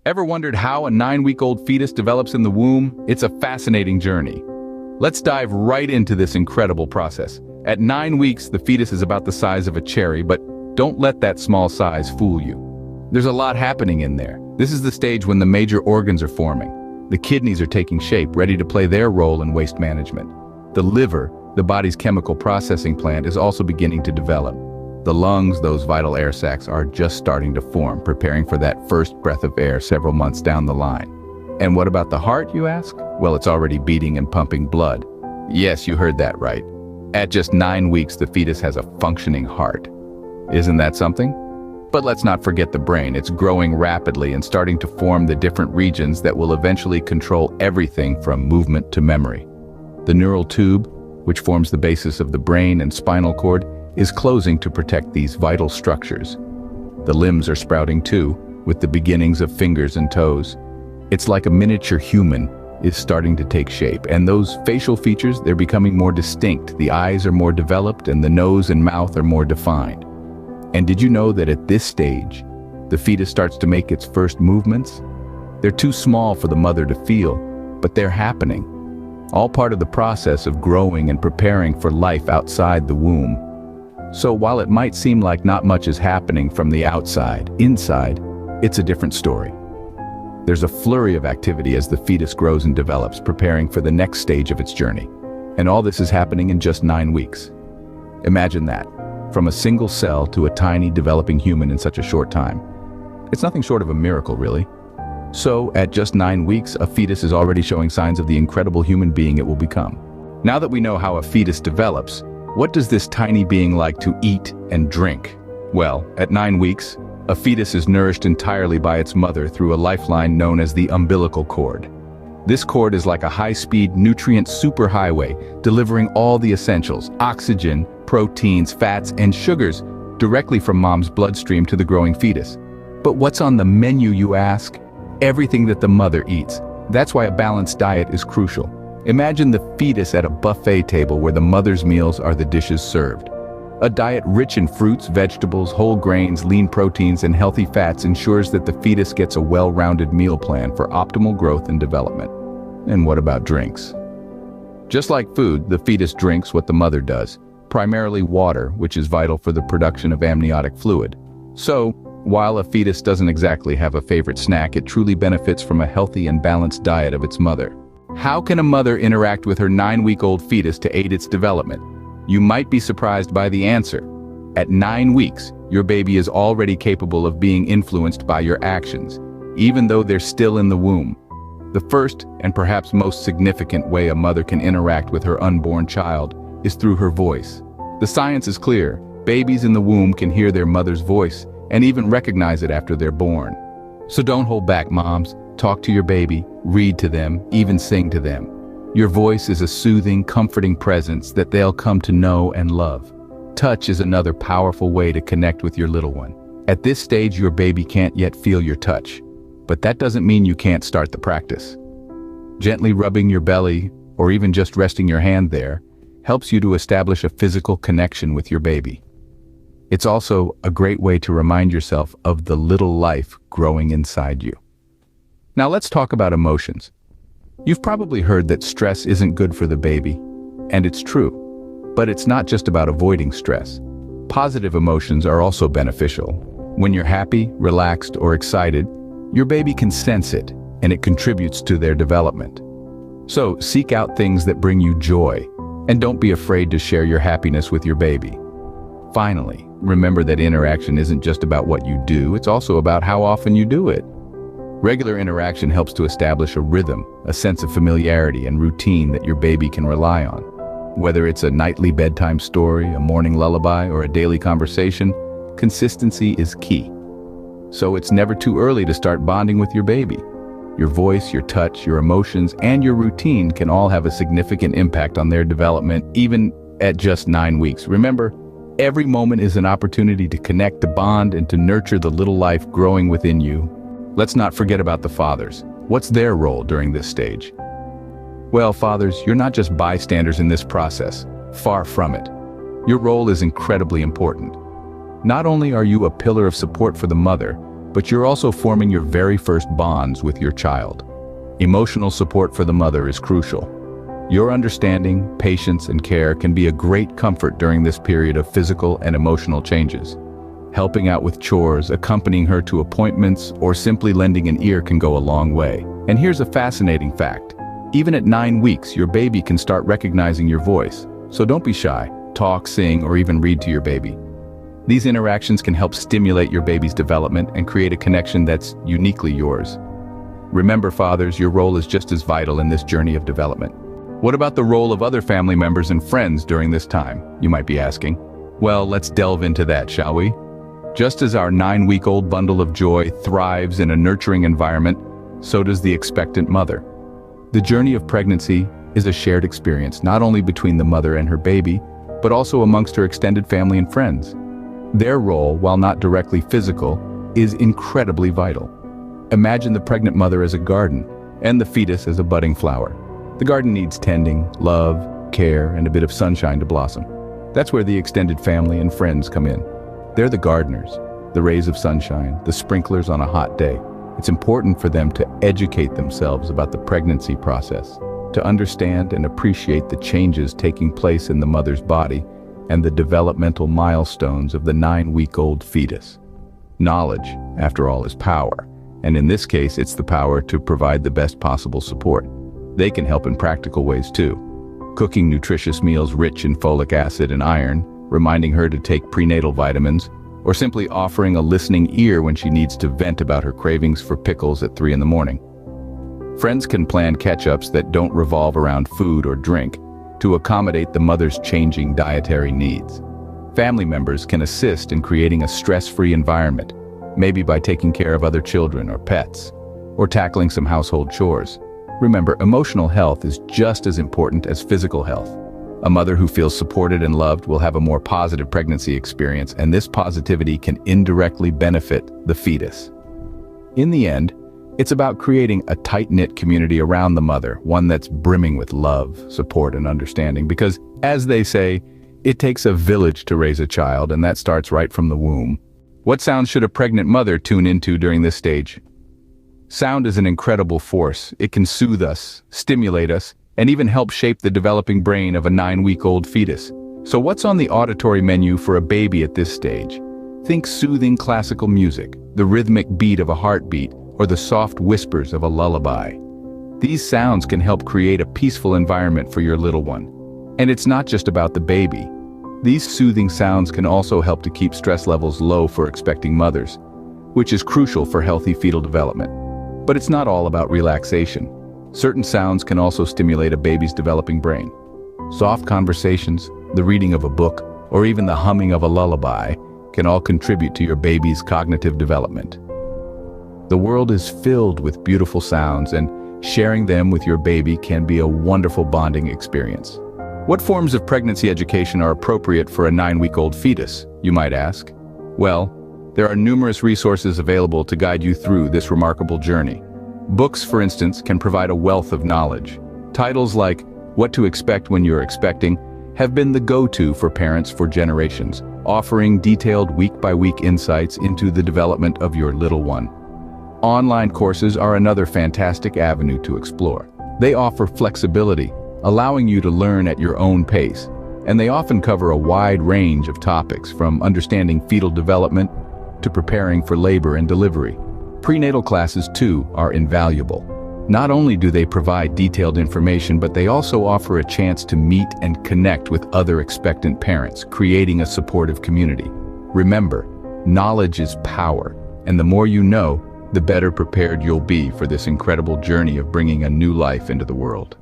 Ever wondered how a 9-week-old fetus develops in the womb? It's a fascinating journey. Let's dive right into this incredible process. At 9 weeks, the fetus is about the size of a cherry, but don't let that small size fool you. There's a lot happening in there. This is the stage when the major organs are forming. The kidneys are taking shape, ready to play their role in waste management. The liver, the body's chemical processing plant, is also beginning to develop. The lungs, those vital air sacs, are just starting to form, preparing for that first breath of air several months down the line. And what about the heart, you ask? Well, it's already beating and pumping blood. Yes, you heard that right. At just 9 weeks, the fetus has a functioning heart. Isn't that something? But let's not forget the brain. It's growing rapidly and starting to form the different regions that will eventually control everything from movement to memory. The neural tube, which forms the basis of the brain and spinal cord, is closing to protect these vital structures. The limbs are sprouting too, with the beginnings of fingers and toes. It's like a miniature human is starting to take shape, and those facial features, they're becoming more distinct. The eyes are more developed and the nose and mouth are more defined. And did you know that at this stage, the fetus starts to make its first movements? They're too small for the mother to feel, but they're happening. All part of the process of growing and preparing for life outside the womb. So while it might seem like not much is happening from the outside, inside, it's a different story. There's a flurry of activity as the fetus grows and develops, preparing for the next stage of its journey. And all this is happening in just 9 weeks. Imagine that, from a single cell to a tiny developing human in such a short time. It's nothing short of a miracle, really. So, at just 9 weeks, a fetus is already showing signs of the incredible human being it will become. Now that we know how a fetus develops, what does this tiny being like to eat and drink? Well, at 9 weeks, a fetus is nourished entirely by its mother through a lifeline known as the umbilical cord. This cord is like a high-speed nutrient superhighway, delivering all the essentials, oxygen, proteins, fats, and sugars, directly from mom's bloodstream to the growing fetus. But what's on the menu, you ask? Everything that the mother eats. That's why a balanced diet is crucial. Imagine the fetus at a buffet table where the mother's meals are the dishes served. A diet rich in fruits, vegetables, whole grains, lean proteins, and healthy fats ensures that the fetus gets a well-rounded meal plan for optimal growth and development. And what about drinks? Just like food, the fetus drinks what the mother does, primarily water, which is vital for the production of amniotic fluid. So, while a fetus doesn't exactly have a favorite snack, it truly benefits from a healthy and balanced diet of its mother. How can a mother interact with her 9-week-old fetus to aid its development? You might be surprised by the answer. At 9 weeks, your baby is already capable of being influenced by your actions, even though they're still in the womb. The first and perhaps most significant way a mother can interact with her unborn child is through her voice. The science is clear. Babies in the womb can hear their mother's voice and even recognize it after they're born. So don't hold back, moms. Talk to your baby, read to them, even sing to them. Your voice is a soothing, comforting presence that they'll come to know and love. Touch is another powerful way to connect with your little one. At this stage, your baby can't yet feel your touch, but that doesn't mean you can't start the practice. Gently rubbing your belly, or even just resting your hand there, helps you to establish a physical connection with your baby. It's also a great way to remind yourself of the little life growing inside you. Now let's talk about emotions. You've probably heard that stress isn't good for the baby, and it's true. But it's not just about avoiding stress. Positive emotions are also beneficial. When you're happy, relaxed, or excited, your baby can sense it, and it contributes to their development. So seek out things that bring you joy, and don't be afraid to share your happiness with your baby. Finally, remember that interaction isn't just about what you do, it's also about how often you do it. Regular interaction helps to establish a rhythm, a sense of familiarity and routine that your baby can rely on. Whether it's a nightly bedtime story, a morning lullaby, or a daily conversation, consistency is key. So it's never too early to start bonding with your baby. Your voice, your touch, your emotions, and your routine can all have a significant impact on their development, even at just 9 weeks. Remember, every moment is an opportunity to connect, to bond, and to nurture the little life growing within you. Let's not forget about the fathers. What's their role during this stage? Well, fathers, you're not just bystanders in this process. Far from it. Your role is incredibly important. Not only are you a pillar of support for the mother, but you're also forming your very first bonds with your child. Emotional support for the mother is crucial. Your understanding, patience, and care can be a great comfort during this period of physical and emotional changes. Helping out with chores, accompanying her to appointments, or simply lending an ear can go a long way. And here's a fascinating fact. Even at 9 weeks, your baby can start recognizing your voice. So don't be shy. Talk, sing, or even read to your baby. These interactions can help stimulate your baby's development and create a connection that's uniquely yours. Remember, fathers, your role is just as vital in this journey of development. What about the role of other family members and friends during this time, you might be asking? Well, let's delve into that, shall we? Just as our 9-week-old bundle of joy thrives in a nurturing environment, so does the expectant mother. The journey of pregnancy is a shared experience, not only between the mother and her baby, but also amongst her extended family and friends. Their role, while not directly physical, is incredibly vital. Imagine the pregnant mother as a garden, and the fetus as a budding flower. The garden needs tending, love, care, and a bit of sunshine to blossom. That's where the extended family and friends come in. They're the gardeners, the rays of sunshine, the sprinklers on a hot day. It's important for them to educate themselves about the pregnancy process, to understand and appreciate the changes taking place in the mother's body and the developmental milestones of the 9-week-old fetus. Knowledge, after all, is power, and in this case, it's the power to provide the best possible support. They can help in practical ways too. Cooking nutritious meals rich in folic acid and iron, reminding her to take prenatal vitamins, or simply offering a listening ear when she needs to vent about her cravings for pickles at 3 in the morning. Friends can plan catch-ups that don't revolve around food or drink to accommodate the mother's changing dietary needs. Family members can assist in creating a stress-free environment, maybe by taking care of other children or pets, or tackling some household chores. Remember, emotional health is just as important as physical health. A mother who feels supported and loved will have a more positive pregnancy experience, and this positivity can indirectly benefit the fetus. In the end, it's about creating a tight-knit community around the mother, one that's brimming with love, support, and understanding, because, as they say, it takes a village to raise a child, and that starts right from the womb. What sounds should a pregnant mother tune into during this stage? Sound is an incredible force. It can soothe us, stimulate us, and even help shape the developing brain of a 9-week-old fetus. So what's on the auditory menu for a baby at this stage? Think soothing classical music, the rhythmic beat of a heartbeat, or the soft whispers of a lullaby. These sounds can help create a peaceful environment for your little one. And it's not just about the baby. These soothing sounds can also help to keep stress levels low for expecting mothers, which is crucial for healthy fetal development. But it's not all about relaxation. Certain sounds can also stimulate a baby's developing brain. Soft conversations, the reading of a book, or even the humming of a lullaby can all contribute to your baby's cognitive development. The world is filled with beautiful sounds, and sharing them with your baby can be a wonderful bonding experience. What forms of pregnancy education are appropriate for a 9-week-old fetus, you might ask? Well, there are numerous resources available to guide you through this remarkable journey. Books, for instance, can provide a wealth of knowledge. Titles like What to Expect When You're Expecting have been the go-to for parents for generations, offering detailed week-by-week insights into the development of your little one. Online courses are another fantastic avenue to explore. They offer flexibility, allowing you to learn at your own pace, and they often cover a wide range of topics, from understanding fetal development to preparing for labor and delivery. Prenatal classes, too, are invaluable. Not only do they provide detailed information, but they also offer a chance to meet and connect with other expectant parents, creating a supportive community. Remember, knowledge is power, and the more you know, the better prepared you'll be for this incredible journey of bringing a new life into the world.